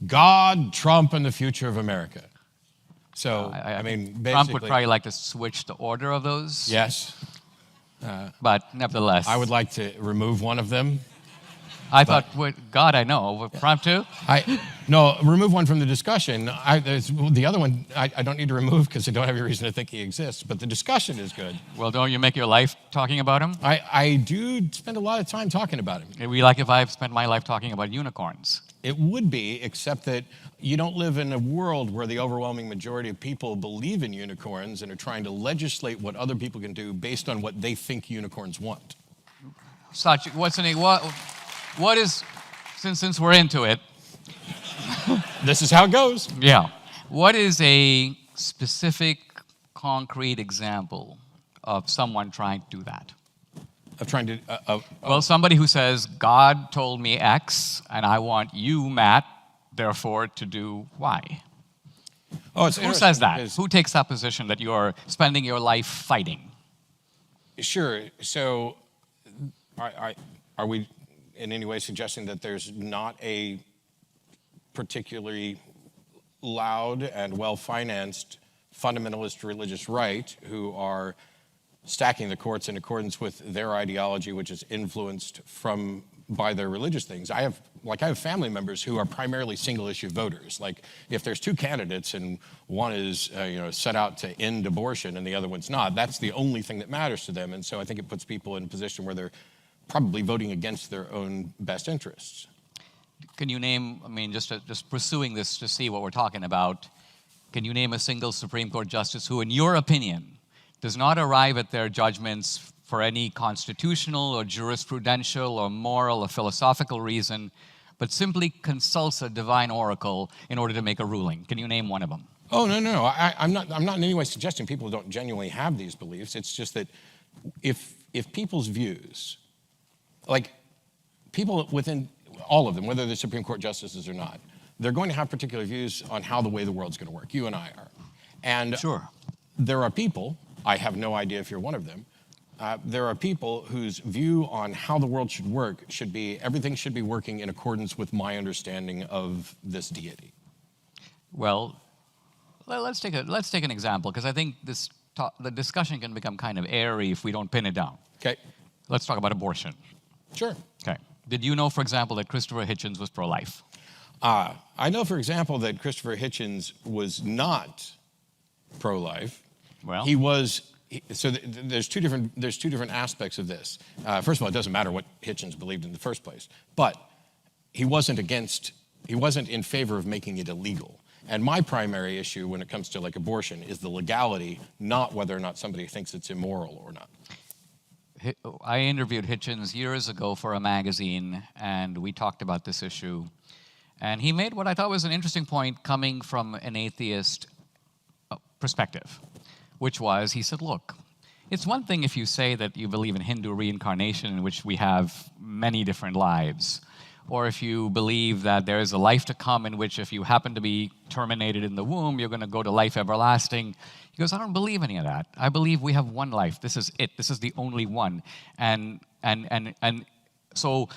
God, Trump, and the future of America. So, I mean, basically... Trump would probably like to switch the order of those. Yes. But nevertheless. I would like to remove one of them. I thought, God, I know. Trump too? No, remove one from the discussion. The other one, I don't need to remove because I don't have any reason to think he exists, but the discussion is good. Well, don't you make your life talking about him? I do spend a lot of time talking about him. It'd be like if I've spent my life talking about unicorns. It would be, except that you don't live in a world where the overwhelming majority of people believe in unicorns and are trying to legislate what other people can do based on what they think unicorns want. What is, since we're into it. This is how it goes. Yeah. What is a specific, concrete example of someone trying to do that? Of trying to... well, somebody who says, God told me X, and I want you, Matt, therefore, to do Y. Oh, it's Who says that? Who takes that position that you're spending your life fighting? Sure. So, are we in any way suggesting that there's not a particularly loud and well-financed fundamentalist religious right who are stacking the courts in accordance with their ideology, which is influenced by their religious things? I have family members who are primarily single-issue voters. Like, if there's two candidates and one is set out to end abortion and the other one's not, that's the only thing that matters to them. And so I think it puts people in a position where they're probably voting against their own best interests. Can you name, just pursuing this to see what we're talking about, can you name a single Supreme Court justice who, in your opinion, does not arrive at their judgments for any constitutional or jurisprudential or moral or philosophical reason, but simply consults a divine oracle in order to make a ruling? Can you name one of them? Oh, no. I'm not in any way suggesting people don't genuinely have these beliefs. It's just that if people's views, like people within all of them, whether they're Supreme Court justices or not, they're going to have particular views on how the way the world's going to work. You and I are. And sure, there are people, I have no idea if you're one of them, there are people whose view on how the world should work should be, everything should be working in accordance with my understanding of this deity. Well, let's take an example, because I think the discussion can become kind of airy if we don't pin it down. Okay. Let's talk about abortion. Sure. Okay. Did you know, for example, that Christopher Hitchens was pro-life? I know, for example, that Christopher Hitchens was not pro-life. Well, he was. So there's two different aspects of this. First of all, it doesn't matter what Hitchens believed in the first place, but he wasn't in favor of making it illegal. And my primary issue when it comes to like abortion is the legality, not whether or not somebody thinks it's immoral or not. I interviewed Hitchens years ago for a magazine, and we talked about this issue. And he made what I thought was an interesting point coming from an atheist perspective, which was, he said, look, it's one thing if you say that you believe in Hindu reincarnation in which we have many different lives, or if you believe that there is a life to come in which if you happen to be terminated in the womb, you're going to go to life everlasting. He goes, I don't believe any of that. I believe we have one life. This is it. This is the only one. And so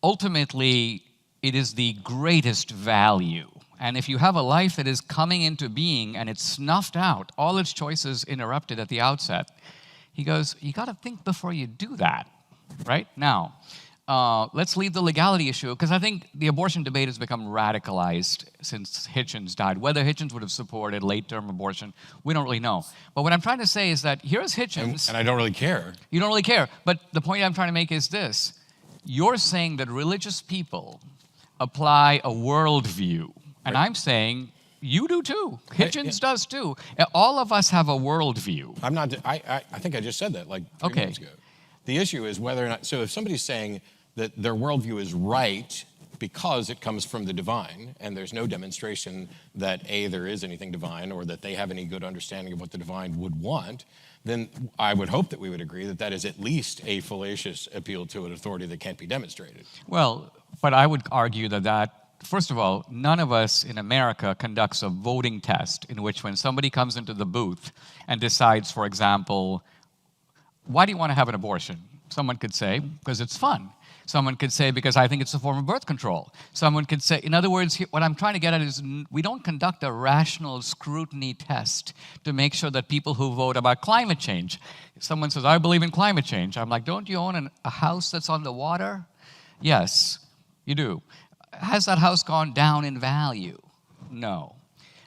ultimately, it is the greatest value. And if you have a life that is coming into being and it's snuffed out, all its choices interrupted at the outset, he goes, you got to think before you do that, right? Now, let's leave the legality issue, because I think the abortion debate has become radicalized since Hitchens died. Whether Hitchens would have supported late-term abortion, we don't really know. But what I'm trying to say is that here's Hitchens. And I don't really care. You don't really care. But the point I'm trying to make is this. You're saying that religious people apply a worldview. And I'm saying you do too. Hitchens does too. All of us have a worldview. I think I just said that like 3 minutes ago. The issue is whether or not, so if somebody's saying that their worldview is right because it comes from the divine, and there's no demonstration that A, there is anything divine, or that they have any good understanding of what the divine would want, then I would hope that we would agree that that is at least a fallacious appeal to an authority that can't be demonstrated. Well, but I would argue that first of all, none of us in America conducts a voting test in which when somebody comes into the booth and decides, for example, why do you want to have an abortion? Someone could say, because it's fun. Someone could say, because I think it's a form of birth control. Someone could say, in other words, what I'm trying to get at is we don't conduct a rational scrutiny test to make sure that people who vote about climate change, someone says, I believe in climate change. I'm like, don't you own a house that's on the water? Yes, you do. Has that house gone down in value? No.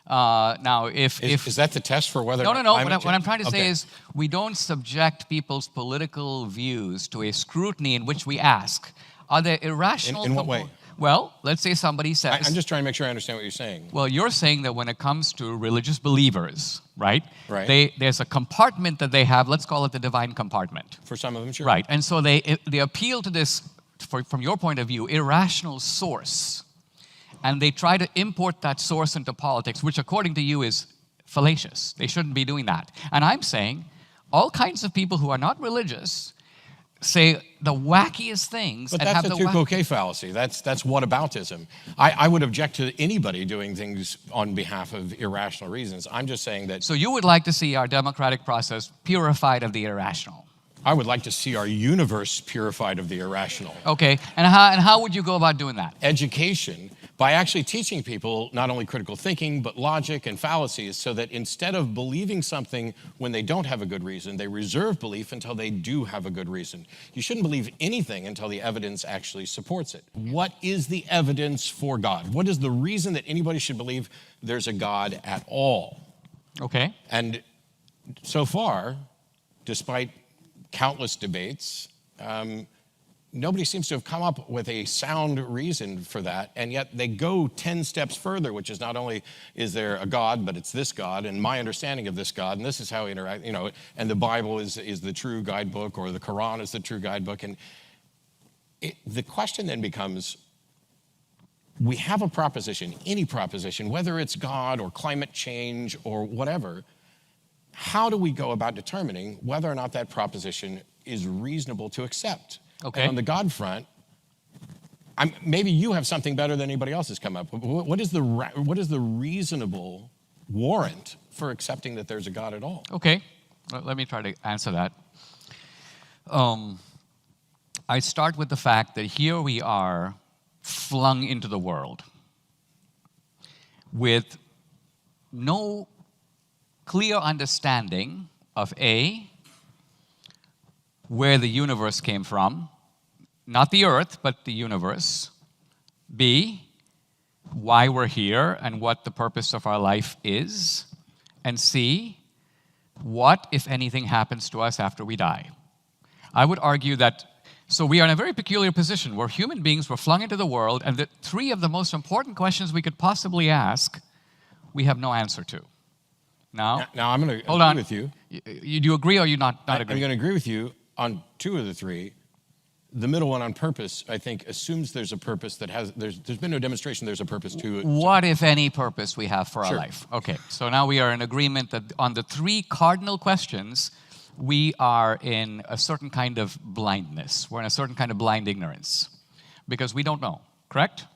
Now, Is that the test for whether? No. What I'm trying to say Okay. is we don't subject people's political views to a scrutiny in which we ask, are there irrational? In what way? Well, let's say somebody says. I'm just trying to make sure I understand what you're saying. Well, you're saying that when it comes to religious believers, right? Right. There's a compartment that they have. Let's call it the divine compartment. For some of them, sure. Right. And so they appeal to this, from your point of view, irrational source. And they try to import that source into politics, which according to you is fallacious. They shouldn't be doing that. And I'm saying all kinds of people who are not religious say the wackiest things. But and that's have a the Tukokay fallacy. That's whataboutism. I would object to anybody doing things on behalf of irrational reasons. I'm just saying that So you would like to see our democratic process purified of the irrational. I would like to see our universe purified of the irrational. Okay, and how would you go about doing that? Education, by actually teaching people not only critical thinking, but logic and fallacies, so that instead of believing something when they don't have a good reason, they reserve belief until they do have a good reason. You shouldn't believe anything until the evidence actually supports it. What is the evidence for God? What is the reason that anybody should believe there's a God at all? Okay. And so far, despite countless debates, nobody seems to have come up with a sound reason for that, and yet they go 10 steps further, which is not only is there a God, but it's this God, and my understanding of this God, and this is how we interact, and the Bible is the true guidebook, or the Quran is the true guidebook, and the question then becomes, we have a proposition, any proposition, whether it's God or climate change or whatever. How do we go about determining whether or not that proposition is reasonable to accept? Okay. And on the God front, maybe you have something better than anybody else has come up with. What is the reasonable warrant for accepting that there's a God at all? Okay, let me try to answer that. I start with the fact that here we are flung into the world with no clear understanding of A, where the universe came from, not the earth, but the universe. B, why we're here and what the purpose of our life is. And C, what, if anything, happens to us after we die. I would argue that, so we are in a very peculiar position. We're human beings, we're flung into the world, and the three of the most important questions we could possibly ask, we have no answer to. Now I'm going to hold agree on. with you. Do you agree or you not agree? I'm going to agree with you on two of the three. The middle one, on purpose, I think assumes there's a purpose that there's been no demonstration there's a purpose to it. What, if any, purpose we have for our Sure. life? Okay, so now we are in agreement that on the three cardinal questions, we are in a certain kind of blindness. We're in a certain kind of blind ignorance because we don't know, correct?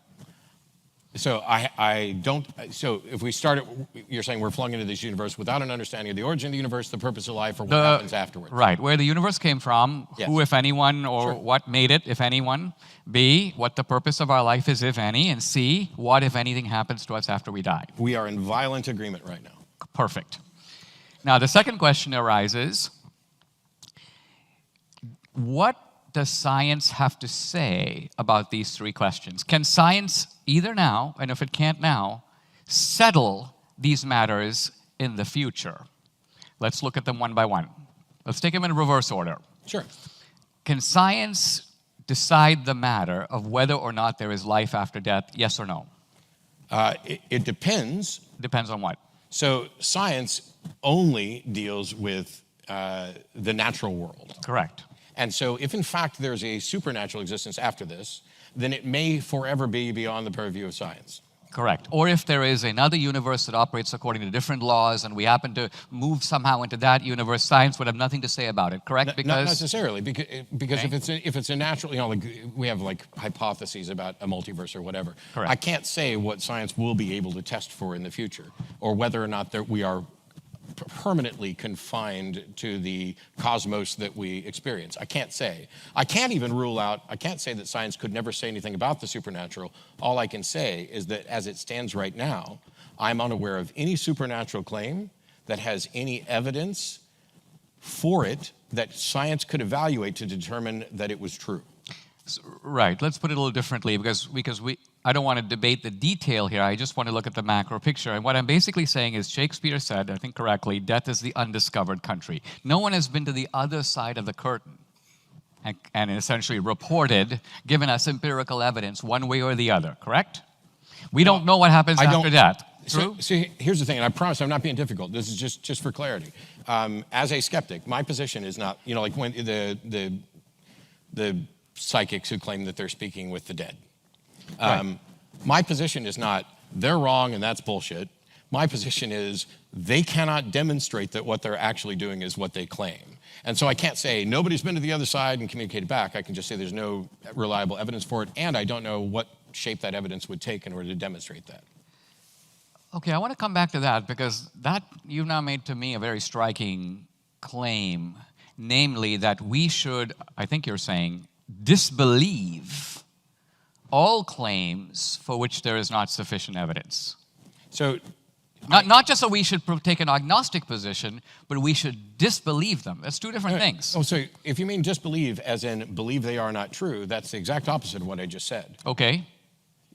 So I don't. So if we start, you're saying we're flung into this universe without an understanding of the origin of the universe, the purpose of life, or what happens afterwards. Right, where the universe came from, Yes. who, if anyone, or Sure. what made it, if anyone. B, what the purpose of our life is, if any. And C, what, if anything, happens to us after we die. We are in violent agreement right now. Perfect. Now, the second question arises, what does science have to say about these three questions? Can science either now, and if it can't now, settle these matters in the future? Let's look at them one by one. Let's take them in reverse order. Sure. Can science decide the matter of whether or not there is life after death, yes or no? It depends. Depends on what? So science only deals with the natural world. Correct. And so if in fact there's a supernatural existence after this, then it may forever be beyond the purview of science. Correct. Or if there is another universe that operates according to different laws and we happen to move somehow into that universe, science would have nothing to say about it, correct? Not necessarily, because Okay. if it's a natural, like we have like hypotheses about a multiverse or whatever. Correct. I can't say what science will be able to test for in the future, or whether or not we are permanently confined to the cosmos that we experience. I can't say. I can't even rule out, I can't say that science could never say anything about the supernatural. All I can say is that as it stands right now, I'm unaware of any supernatural claim that has any evidence for it that science could evaluate to determine that it was true. Right. Let's put it a little differently because I don't want to debate the detail here. I just want to look at the macro picture. And what I'm basically saying is Shakespeare said, I think correctly, death is the undiscovered country. No one has been to the other side of the curtain and essentially reported, given us empirical evidence one way or the other, correct? We don't know what happens after death. True? So here's the thing, and I promise I'm not being difficult. This is just for clarity. As a skeptic, my position is not, like when the psychics who claim that they're speaking with the dead. Right. My position is not, they're wrong and that's bullshit. My position is they cannot demonstrate that what they're actually doing is what they claim. And so I can't say nobody's been to the other side and communicated back. I can just say there's no reliable evidence for it, and I don't know what shape that evidence would take in order to demonstrate that. Okay, I want to come back to that because that you've now made to me a very striking claim, namely that we should, I think you're saying, disbelieve all claims for which there is not sufficient evidence. So, not just that we should take an agnostic position, but we should disbelieve them. That's two different things. Oh, so if you mean disbelieve as in believe they are not true, that's the exact opposite of what I just said. Okay.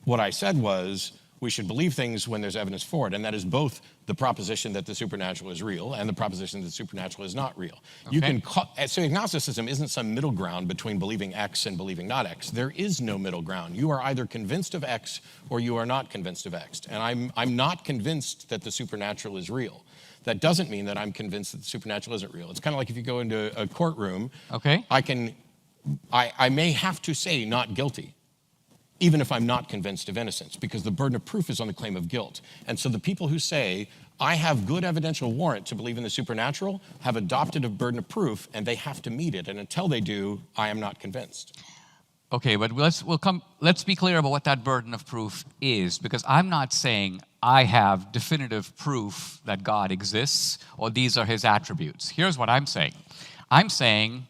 What I said was we should believe things when there's evidence for it, and that is both the proposition that the supernatural is real and the proposition that the supernatural is not real. Okay. So agnosticism isn't some middle ground between believing X and believing not X. There is no middle ground. You are either convinced of X or you are not convinced of X. And I'm not convinced that the supernatural is real. That doesn't mean that I'm convinced that the supernatural isn't real. It's kind of like if you go into a courtroom, Okay. I may have to say not guilty, even if I'm not convinced of innocence, because the burden of proof is on the claim of guilt. And so the people who say, I have good evidential warrant to believe in the supernatural, have adopted a burden of proof, and they have to meet it. And until they do, I am not convinced. Okay, but let's be clear about what that burden of proof is, because I'm not saying I have definitive proof that God exists or these are his attributes. Here's what I'm saying. I'm saying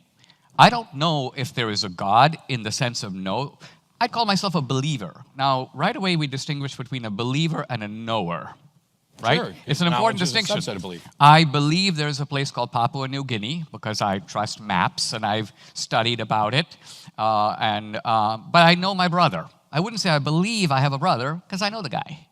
I don't know if there is a God in the sense of no. I'd call myself a believer. Now, right away, we distinguish between a believer and a knower, right? Sure. It's an important distinction. Knowledge is a subset of belief. I believe there's a place called Papua New Guinea because I trust maps and I've studied about it. But I know my brother. I wouldn't say I believe I have a brother because I know the guy.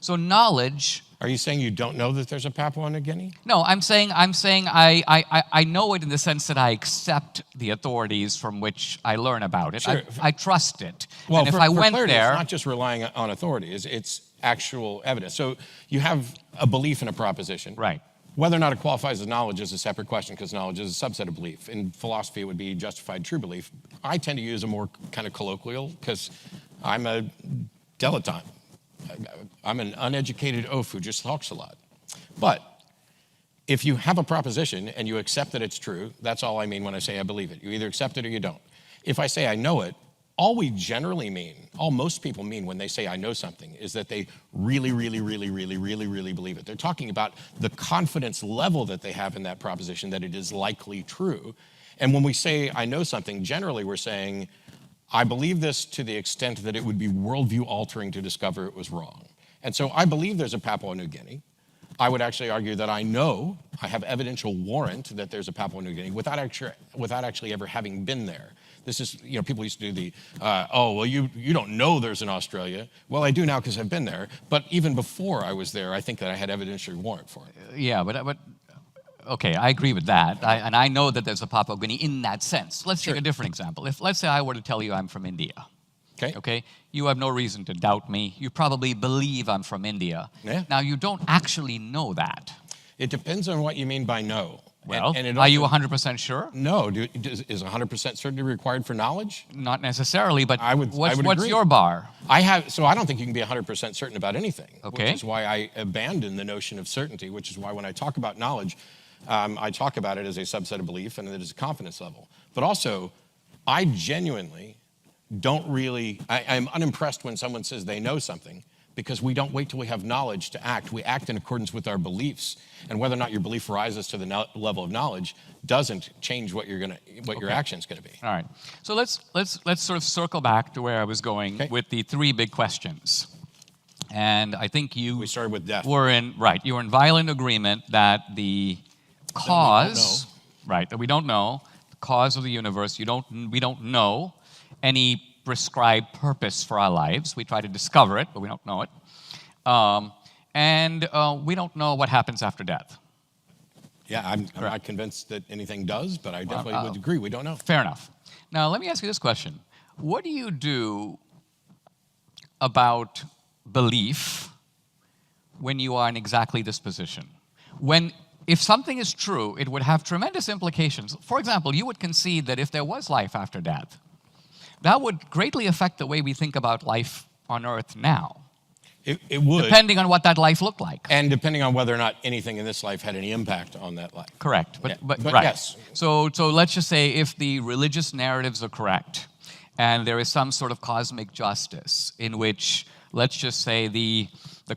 So knowledge. Are you saying you don't know that there's a Papua New Guinea? No, I'm saying I know it in the sense that I accept the authorities from which I learn about it. Sure. I trust it. Well, and if I went clarity, there, it's not just relying on authorities, it's actual evidence. So you have a belief in a proposition. right. Whether or not it qualifies as knowledge is a separate question because knowledge is a subset of belief. In philosophy, it would be justified true belief. I tend to use a more kind of colloquial because I'm a dilettante. I'm an uneducated oaf who just talks a lot. But if you have a proposition and you accept that it's true, that's all I mean when I say I believe it. You either accept it or you don't. If I say I know it, all we generally mean, all most people mean when they say I know something is that they really, really, really, really, really, really believe it. They're talking about the confidence level that they have in that proposition that it is likely true. And when we say I know something, generally we're saying I believe this to the extent that it would be worldview altering to discover it was wrong. And so I believe there's a Papua New Guinea. I would actually argue that I know, I have evidential warrant that there's a Papua New Guinea without actually ever having been there. This is, people used to do the, you don't know there's an Australia. Well, I do now because I've been there. But even before I was there, I think that I had evidential warrant for it. Yeah, but okay, I agree with that. And I know that there's a Papua New Guinea in that sense. Let's take a different example. Let's say I were to tell you I'm from India. Okay? You have no reason to doubt me. You probably believe I'm from India. Yeah. Now, you don't actually know that. It depends on what you mean by know. Well, and it are you also- 100% sure? No. Is 100% certainty required for knowledge? Not necessarily, but I would what's agree. your bar? So I don't think you can be 100% certain about anything. Okay. Which is why I abandon the notion of certainty, which is why when I talk about knowledge, I talk about it as a subset of belief and that it's a confidence level. But also, I genuinely don't really, I'm unimpressed when someone says they know something because we don't wait till we have knowledge to act. We act in accordance with our beliefs, and whether or not your belief rises to the level of knowledge doesn't change what your action's going to be. All right. So let's sort of circle back to where I was going with the three big questions. And I think we started with death. You were in violent agreement that the cause, that we don't know, the cause of the universe, we don't know any prescribed purpose for our lives. We try to discover it, but we don't know it. And we don't know what happens after death. Yeah, I'm not convinced that anything does, but I definitely would agree. We don't know. Fair enough. Now, let me ask you this question. What do you do about belief when you are in exactly this position? If something is true, it would have tremendous implications. For example, you would concede that if there was life after death, that would greatly affect the way we think about life on Earth now. It would. Depending on what that life looked like. And depending on whether or not anything in this life had any impact on that life. Correct. But right. Yes. So let's just say if the religious narratives are correct, and there is some sort of cosmic justice in which, let's just say, the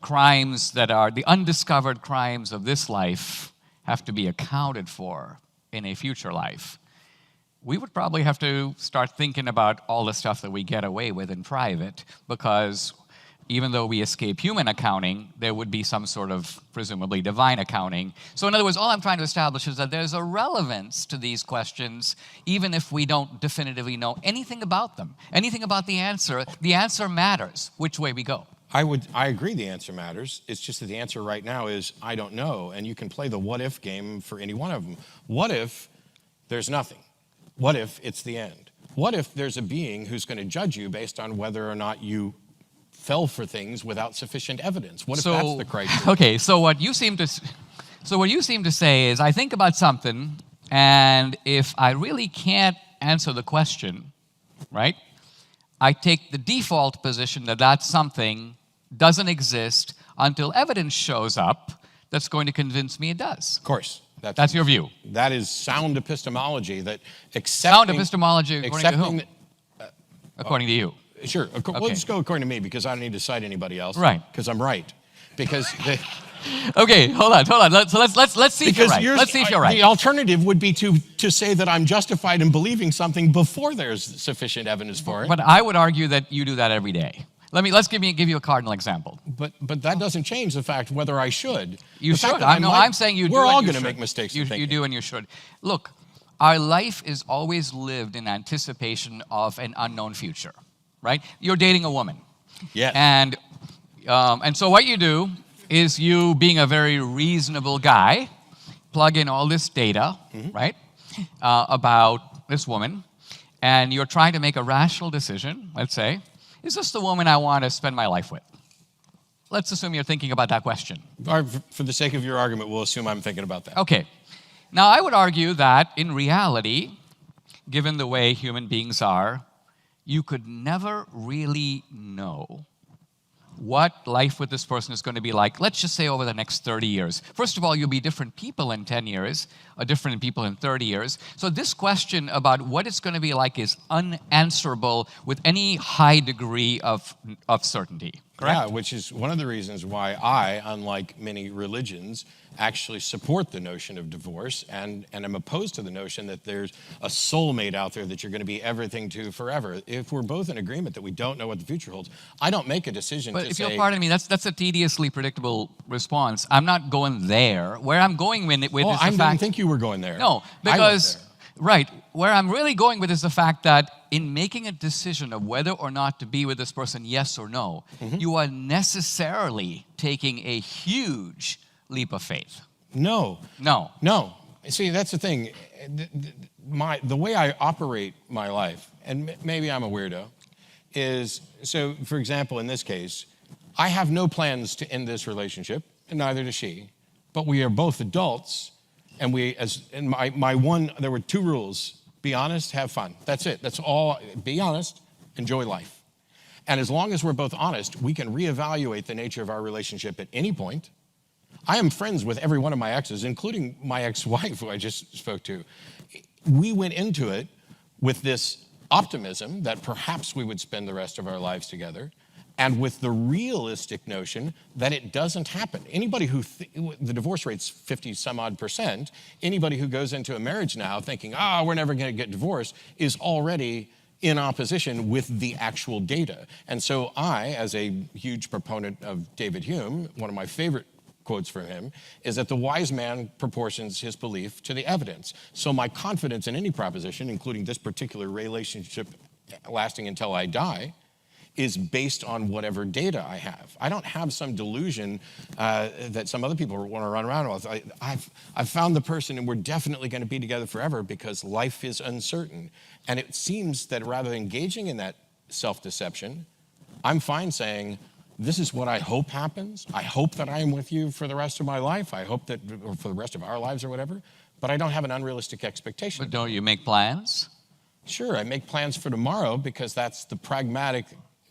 crimes that are the undiscovered crimes of this life have to be accounted for in a future life, we would probably have to start thinking about all the stuff that we get away with in private, because even though we escape human accounting, there would be some sort of presumably divine accounting. So in other words, all I'm trying to establish is that there's a relevance to these questions, even if we don't definitively know anything about them, anything about the answer matters which way we go. I agree the answer matters. It's just that the answer right now is, I don't know, and you can play the what if game for any one of them. What if there's nothing? What if it's the end? What if there's a being who's going to judge you based on whether or not you fell for things without sufficient evidence? What if that's the criteria? Okay, so what you seem to say is, I think about something, and if I really can't answer the question, right, I take the default position that that something doesn't exist until evidence shows up that's going to convince me it does. Of course. That's your view. That is sound epistemology. Sound epistemology according to whom? According to you. Sure. We'll just go according to me, because I don't need to cite anybody else. Right. Because I'm right. Because okay, hold on. So let's see if you're right. Let's see if you're right. The alternative would be to say that I'm justified in believing something before there's sufficient evidence for it. But I would argue that you do that every day. Let's give you a cardinal example. But that doesn't change the fact whether I should. You should. I'm saying you do. We're all going to make mistakes. You do and you should. Look, our life is always lived in anticipation of an unknown future, right? You're dating a woman. Yes. And so what you do is, you, being a very reasonable guy, plug in all this data, right, about this woman, and you're trying to make a rational decision. Let's say, is this the woman I want to spend my life with? Let's assume you're thinking about that question. For the sake of your argument, we'll assume I'm thinking about that. Okay. Now, I would argue that in reality, given the way human beings are, you could never really know what life with this person is going to be like, let's just say over the next 30 years. First of all, you'll be different people in 10 years, or different people in 30 years. So this question about what it's going to be like is unanswerable with any high degree of certainty, correct? Yeah, which is one of the reasons why I, unlike many religions, actually support the notion of divorce, and I'm opposed to the notion that there's a soulmate out there that you're going to be everything to forever. If we're both in agreement that we don't know what the future holds, I don't make a decision to say... But if you'll pardon me, that's a tediously predictable response. I'm not going there. Where I'm going with is the fact... I didn't think you were going there. No, because... Right. Where I'm really going with is the fact that in making a decision of whether or not to be with this person, yes or no, you are necessarily taking a huge leap of faith. No. See, that's the thing. The way I operate my life, and maybe I'm a weirdo, is, so for example, in this case, I have no plans to end this relationship, and neither does she, but we are both adults, and there were 2 rules: be honest, have fun. That's it. That's all. Be honest, enjoy life. And as long as we're both honest, we can reevaluate the nature of our relationship at any point. I am friends with every one of my exes, including my ex-wife, who I just spoke to. We went into it with this optimism that perhaps we would spend the rest of our lives together. and with the realistic notion that it doesn't happen. Anybody who, the divorce rate's 50 some odd %, anybody who goes into a marriage now thinking, we're never gonna get divorced, is already in opposition with the actual data. And so I, as a huge proponent of David Hume, one of my favorite quotes from him, is that the wise man proportions his belief to the evidence. So my confidence in any proposition, including this particular relationship lasting until I die, is based on whatever data I have. I don't have some delusion that some other people want to run around with. I've found the person and we're definitely going to be together forever because life is uncertain. And it seems that rather than engaging in that self-deception, I'm fine saying, this is what I hope happens. I hope that I am with you for the rest of my life. I hope that, or for the rest of our lives or whatever, but I don't have an unrealistic expectation. But don't you make plans? Sure, I make plans for tomorrow because that's the pragmatic.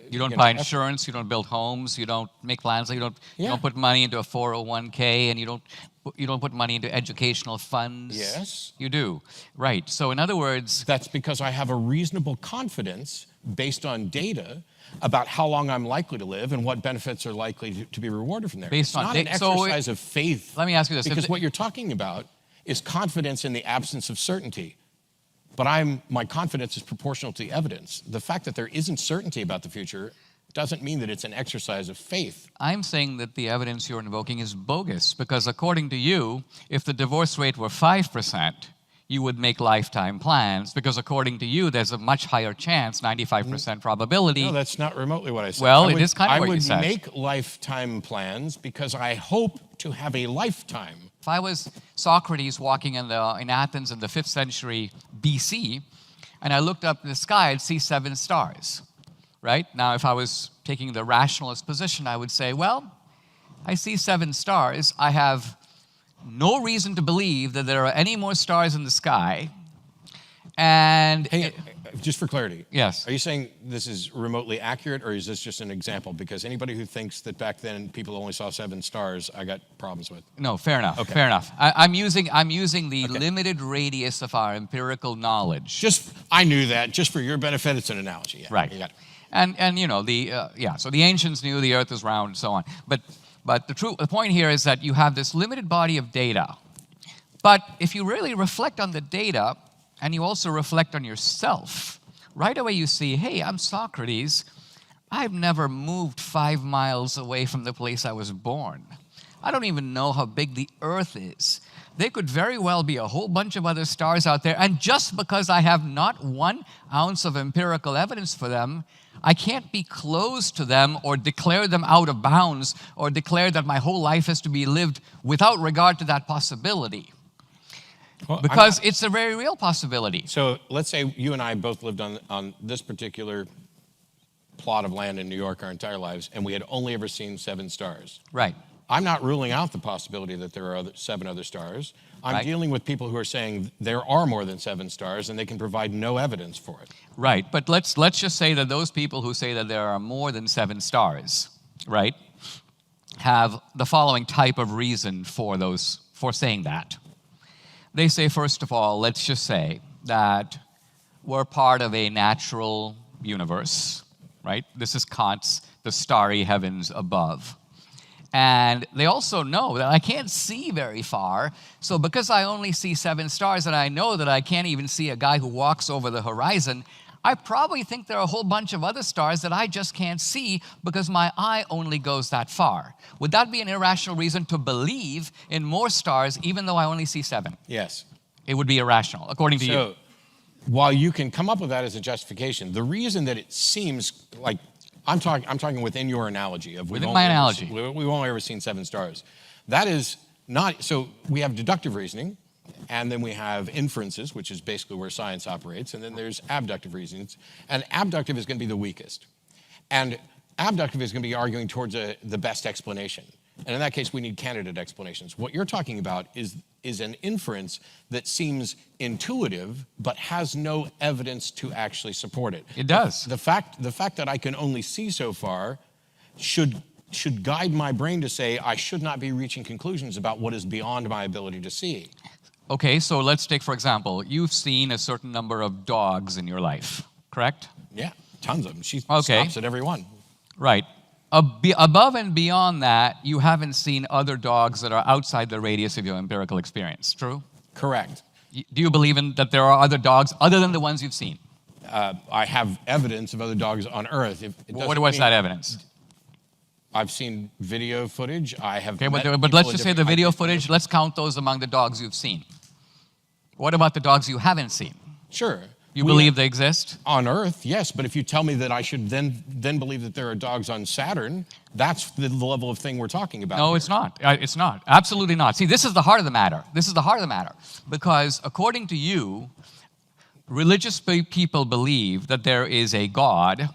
You don't buy insurance, you don't build homes, you don't make plans, you don't put money into a 401k, and you don't put money into educational funds. Yes. You do. Right. So in other words, that's because I have a reasonable confidence based on data about how long I'm likely to live and what benefits are likely to be rewarded from there. Based it's on not an exercise of faith. Let me ask you this. Because what you're talking about is confidence in the absence of certainty. But my confidence is proportional to the evidence. The fact that there isn't certainty about the future doesn't mean that it's an exercise of faith. I'm saying that the evidence you're invoking is bogus, because according to you, if the divorce rate were 5%, you would make lifetime plans, because according to you, there's a much higher chance, 95% probability. No, that's not remotely what I said. Well, it is kind of what you said. I would make lifetime plans because I hope to have a lifetime. If I was Socrates walking in Athens in the 5th century BC, and I looked up in the sky, I'd see 7 stars, right? Now, if I was taking the rationalist position, I would say, well, I see 7 stars. I have no reason to believe that there are any more stars in the sky. And just for clarity. Yes. Are you saying this is remotely accurate, or is this just an example? Because anybody who thinks that back then people only saw 7 stars, I got problems with. No, fair enough. Okay. Fair enough. I'm using the limited radius of our empirical knowledge. I knew that. Just for your benefit, it's an analogy. Yeah, right. You got it. And you know so the ancients knew the Earth is round and so on. But the point here is that you have this limited body of data. But if you really reflect on the data, and you also reflect on yourself, right away you see, hey, I'm Socrates. I've never moved 5 miles away from the place I was born. I don't even know how big the Earth is. There could very well be a whole bunch of other stars out there, and just because I have not 1 ounce of empirical evidence for them, I can't be close to them or declare them out of bounds or declare that my whole life is to be lived without regard to that possibility. Well, because it's a very real possibility. So let's say you and I both lived on this particular plot of land in New York our entire lives, and we had only ever seen 7 stars. Right. I'm not ruling out the possibility that there are 7 other stars. I'm dealing with people who are saying there are more than 7 stars, and they can provide no evidence for it. Right, but let's just say that those people who say that there are more than 7 stars, right, have the following type of reason for saying that. They say, first of all, let's just say that we're part of a natural universe, right? This is Kant's the starry heavens above. And they also know that I can't see very far, so because I only see 7 stars and I know that I can't even see a guy who walks over the horizon, I probably think there are a whole bunch of other stars that I just can't see because my eye only goes that far. Would that be an irrational reason to believe in more stars even though I only see 7? Yes. It would be irrational, according to you. So, while you can come up with that as a justification, the reason that it seems like I'm talking within your analogy of we've only ever seen 7 stars. That is not, so we have deductive reasoning, and then we have inferences, which is basically where science operates, and then there's abductive reasons. And abductive is going to be the weakest. And abductive is going to be arguing towards the best explanation. And in that case, we need candidate explanations. What you're talking about is an inference that seems intuitive, but has no evidence to actually support it. It does. The fact that I can only see so far should guide my brain to say I should not be reaching conclusions about what is beyond my ability to see. Okay, so let's take, for example, you've seen a certain number of dogs in your life, correct? Yeah, tons of them. She stops at every one. Right. Above and beyond that, you haven't seen other dogs that are outside the radius of your empirical experience. True? Correct. Do you believe that there are other dogs other than the ones you've seen? I have evidence of other dogs on Earth. What's that evidence? I've seen video footage. I have. Okay, met but people let's in just say the different video countries. footage, let's count those among the dogs you've seen. What about the dogs you haven't seen? Sure. You believe they exist? On Earth, yes, but if you tell me that I should then believe that there are dogs on Saturn, that's the level of thing we're talking about. No, here. it's not. It's not. Absolutely not. See, this is the heart of the matter. This is the heart of the matter. Because according to you, religious people believe that there is a God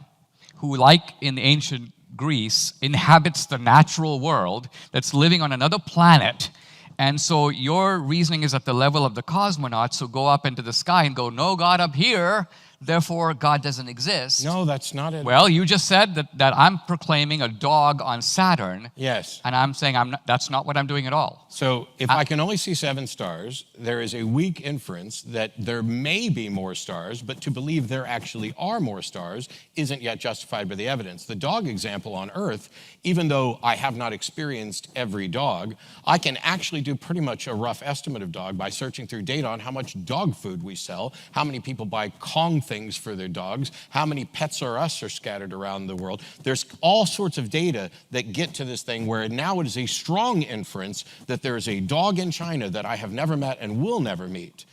who, like in ancient Greece, inhabits the natural world that's living on another planet. And so your reasoning is at the level of the cosmonauts who go up into the sky and go, no God up here, therefore God doesn't exist. No, that's not it. Well, you just said that I'm proclaiming a dog on Saturn. Yes. And I'm saying that's not what I'm doing at all. So if I can only see 7 stars, there is a weak inference that there may be more stars, but to believe there actually are more stars isn't yet justified by the evidence. The dog example on Earth, even though I have not experienced every dog, I can actually do pretty much a rough estimate of dog by searching through data on how much dog food we sell, how many people buy Kong things for their dogs, how many Pets R Us are scattered around the world. There's all sorts of data that get to this thing where now it is a strong inference that there is a dog in China that I have never met and will never meet.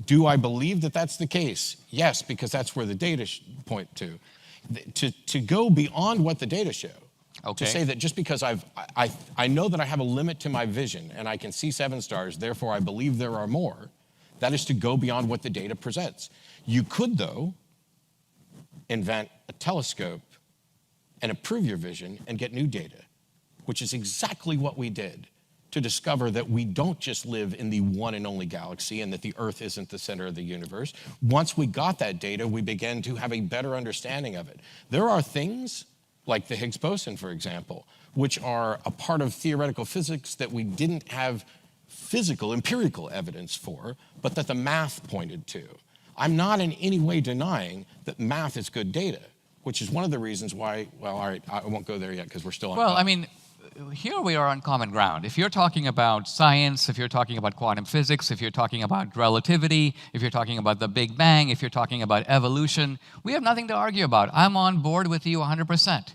Do I believe that that's the case? Yes, because that's where the data point to. To go beyond what the data show, Okay. to say that just because I know that I have a limit to my vision and I can see 7 stars, therefore I believe there are more, that is to go beyond what the data presents. You could, though, invent a telescope and improve your vision and get new data, which is exactly what we did to discover that we don't just live in the one and only galaxy and that the Earth isn't the center of the universe. Once we got that data, we began to have a better understanding of it. There are things like the Higgs boson, for example, which are a part of theoretical physics that we didn't have physical, empirical evidence for, but that the math pointed to. I'm not in any way denying that math is good data, which is one of the reasons why, well, all right, I won't go there yet because we're still on. Well, I mean, here we are on common ground. If you're talking about science, if you're talking about quantum physics, if you're talking about relativity, if you're talking about the Big Bang, if you're talking about evolution, we have nothing to argue about. I'm on board with you 100%.